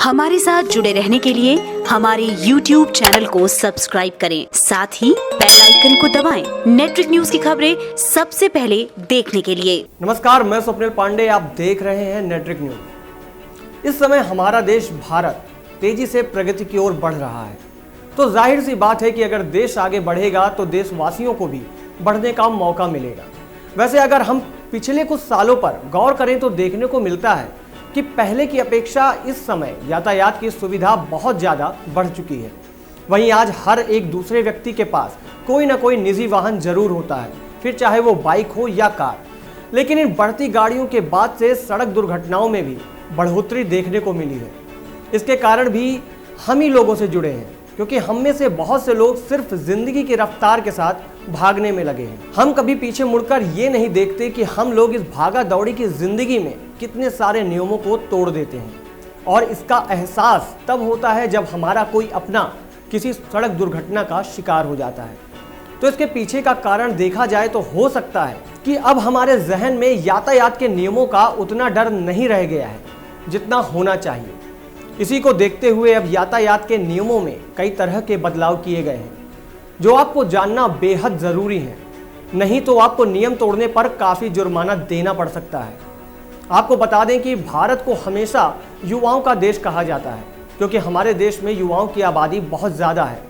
हमारे साथ जुड़े रहने के लिए हमारे YouTube चैनल को सब्सक्राइब करें, साथ ही बेल आइकन को दबाएं। नेटवर्क न्यूज की खबरें सबसे पहले देखने के लिए। नमस्कार, मैं स्वप्निल पांडे, आप देख रहे हैं नेटवर्क न्यूज। इस समय हमारा देश भारत तेजी से प्रगति की ओर बढ़ रहा है, तो जाहिर सी बात है कि अगर देश आगे बढ़ेगा तो देशवासियों को भी बढ़ने का मौका मिलेगा। वैसे अगर हम पिछले कुछ सालों पर गौर करें तो देखने को मिलता है कि पहले की अपेक्षा इस समय यातायात की सुविधा बहुत ज़्यादा बढ़ चुकी है। वहीं आज हर एक दूसरे व्यक्ति के पास कोई ना कोई निजी वाहन जरूर होता है, फिर चाहे वो बाइक हो या कार। लेकिन इन बढ़ती गाड़ियों के बाद से सड़क दुर्घटनाओं में भी बढ़ोतरी देखने को मिली है। इसके कारण भी हम ही लोगों से जुड़े हैं, क्योंकि हम में से बहुत से लोग सिर्फ जिंदगी की रफ्तार के साथ भागने में लगे हैं। हम कभी पीछे मुड़कर ये नहीं देखते कि हम लोग इस भागा दौड़ी की जिंदगी में कितने सारे नियमों को तोड़ देते हैं, और इसका एहसास तब होता है जब हमारा कोई अपना किसी सड़क दुर्घटना का शिकार हो जाता है। तो इसके पीछे का कारण देखा जाए तो हो सकता है कि अब हमारे जहन में यातायात के नियमों का उतना डर नहीं रह गया है जितना होना चाहिए। इसी को देखते हुए अब यातायात के नियमों में कई तरह के बदलाव किए गए हैं, जो आपको जानना बेहद ज़रूरी है। नहीं तो आपको नियम तोड़ने पर काफ़ी जुर्माना देना पड़ सकता है। आपको बता दें कि भारत को हमेशा युवाओं का देश कहा जाता है, क्योंकि हमारे देश में युवाओं की आबादी बहुत ज़्यादा है।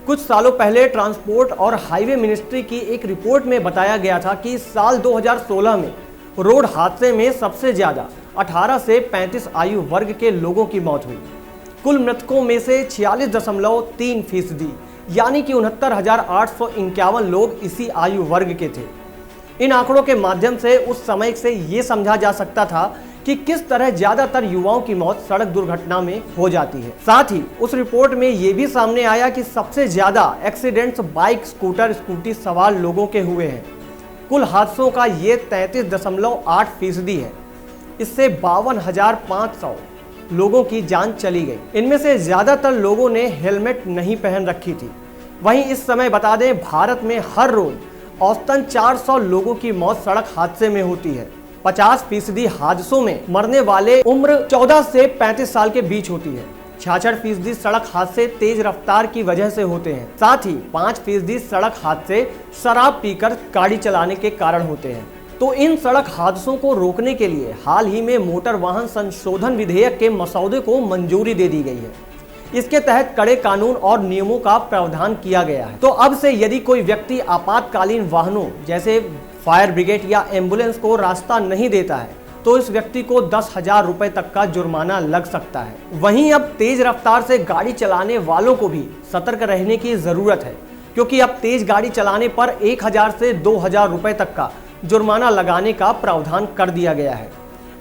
कुछ सालों पहले ट्रांसपोर्ट और हाईवे मिनिस्ट्री की एक रिपोर्ट में बताया गया था कि साल 2016 में रोड हादसे में सबसे ज़्यादा 18 से 35 आयु वर्ग के लोगों की मौत हुई। कुल मृतकों में से 46.3% यानी कि 69,851 लोग इसी आयु वर्ग के थे। इन आंकड़ों के माध्यम से उस समय से ये समझा जा सकता था कि किस तरह ज्यादातर युवाओं की मौत सड़क दुर्घटना में हो जाती है। साथ ही उस रिपोर्ट में ये भी सामने आया कि सबसे ज्यादा एक्सीडेंट्स बाइक, स्कूटर, स्कूटी सवार लोगों के हुए हैं। कुल हादसों का ये 33.8% है। इससे 52,500 लोगों की जान चली गई। इनमें से ज्यादातर लोगों ने हेलमेट नहीं पहन रखी थी। वहीं इस समय बता दें, भारत में हर रोज औसतन 400 लोगों की मौत सड़क हादसे में होती है। 50% हादसों में मरने वाले उम्र 14 से 35 साल के बीच होती है। 66% सड़क हादसे तेज रफ्तार की वजह से होते हैं। साथ ही 5% सड़क हादसे शराब पीकर गाड़ी चलाने के कारण होते हैं। तो इन सड़क हादसों को रोकने के लिए हाल ही में मोटर वाहन संशोधन विधेयक के मसौदे को मंजूरी दे दी गई है। इसके तहत कड़े कानून और नियमों का प्रावधान किया गया है। तो अब से यदि कोई व्यक्ति आपातकालीन वाहनों जैसे फायर ब्रिगेड या एम्बुलेंस को रास्ता नहीं देता है तो इस व्यक्ति को 10,000 रुपए तक का जुर्माना लग सकता है। वहीं अब तेज रफ्तार से गाड़ी चलाने वालों को भी सतर्क रहने की जरूरत है, क्योंकि अब तेज गाड़ी चलाने पर 1,000 से 2,000 रुपए तक का जुर्माना लगाने का प्रावधान कर दिया गया है।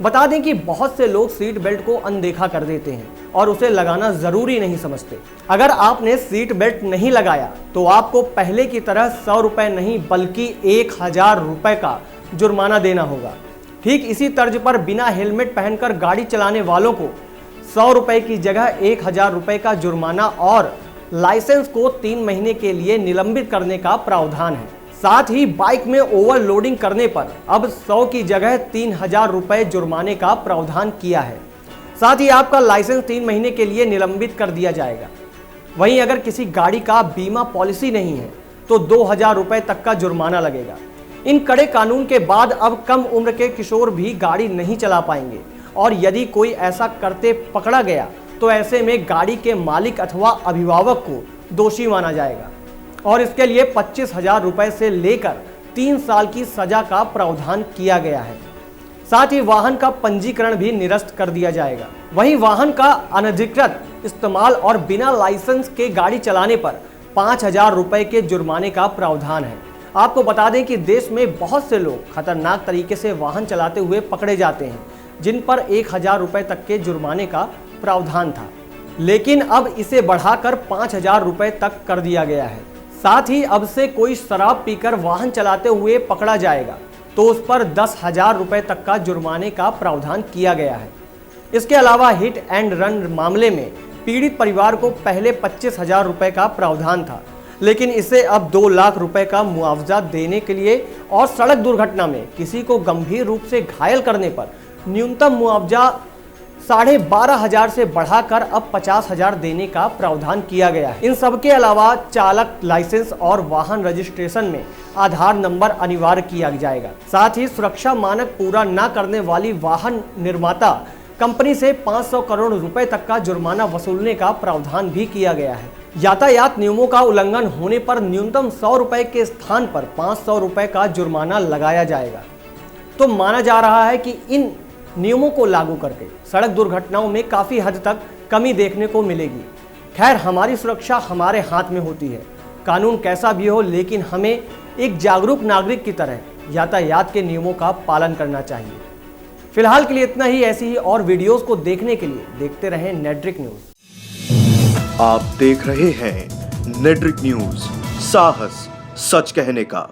बता दें कि बहुत से लोग सीट बेल्ट को अनदेखा कर देते हैं और उसे लगाना जरूरी नहीं समझते। अगर आपने सीट बेल्ट नहीं लगाया तो आपको पहले की तरह 100 रुपए नहीं बल्कि 1,000 रुपए का जुर्माना देना होगा। ठीक इसी तर्ज पर बिना हेलमेट पहनकर गाड़ी चलाने वालों को 100 रुपए की जगह 1,000 रुपए का जुर्माना और लाइसेंस को 3 महीने के लिए निलंबित करने का प्रावधान है। साथ ही बाइक में ओवरलोडिंग करने पर अब 100 की जगह 3,000 रुपए जुर्माने का प्रावधान किया है। साथ ही आपका लाइसेंस 3 महीने के लिए निलंबित कर दिया जाएगा। वहीं अगर किसी गाड़ी का बीमा पॉलिसी नहीं है तो 2,000 रुपए तक का जुर्माना लगेगा। इन कड़े कानून के बाद अब कम उम्र के किशोर भी गाड़ी नहीं चला पाएंगे, और यदि कोई ऐसा करते पकड़ा गया तो ऐसे में गाड़ी के मालिक अथवा अभिभावक को दोषी माना जाएगा, और इसके लिए 25,000 रुपए से लेकर 3 साल की सजा का प्रावधान किया गया है। साथ ही वाहन का पंजीकरण भी निरस्त कर दिया जाएगा। वहीं वाहन का अनधिकृत इस्तेमाल और बिना लाइसेंस के गाड़ी चलाने पर 5,000 रुपए के जुर्माने का प्रावधान है। आपको बता दें कि देश में बहुत से लोग खतरनाक तरीके से वाहन चलाते हुए पकड़े जाते हैं, जिन पर 1,000 रुपए तक के जुर्माने का प्रावधान था, लेकिन अब इसे बढ़ाकर 5,000 रुपए तक कर दिया गया है। साथ ही अब से कोई शराब पीकर वाहन चलाते हुए पकड़ा जाएगा तो उस पर 10,000 रुपए तक का जुर्माने का प्रावधान किया गया है। इसके अलावा हिट एंड रन मामले में पीड़ित परिवार को पहले 25,000 रुपए का प्रावधान था, लेकिन इसे अब 2 लाख रुपए का मुआवजा देने के लिए और सड़क दुर्घटना में किसी को गंभीर रूप से घायल करने पर न्यूनतम मुआवजा 12,500 से बढ़ाकर अब 50,000 देने का प्रावधान किया गया है। इन सबके अलावा चालक लाइसेंस और वाहन रजिस्ट्रेशन में आधार नंबर अनिवार्य किया जाएगा। साथ ही सुरक्षा मानक पूरा न करने वाली वाहन निर्माता कंपनी से 500 करोड़ रुपए तक का जुर्माना वसूलने का प्रावधान भी किया गया है। यातायात नियमों का उल्लंघन होने पर न्यूनतम 100 रुपए के स्थान पर 500 रुपए का जुर्माना लगाया जाएगा। तो माना जा रहा है कि इन नियमों को लागू करके सड़क दुर्घटनाओं में काफी हद तक कमी देखने को मिलेगी। खैर, हमारी सुरक्षा हमारे हाथ में होती है। कानून कैसा भी हो, लेकिन हमें एक जागरूक नागरिक की तरह यातायात के नियमों का पालन करना चाहिए। फिलहाल के लिए इतना ही। ऐसी ही और वीडियोस को देखने के लिए देखते रहें नेट्रिक न्यूज। आप देख रहे हैं नेट्रिक न्यूज, साहस सच कहने का।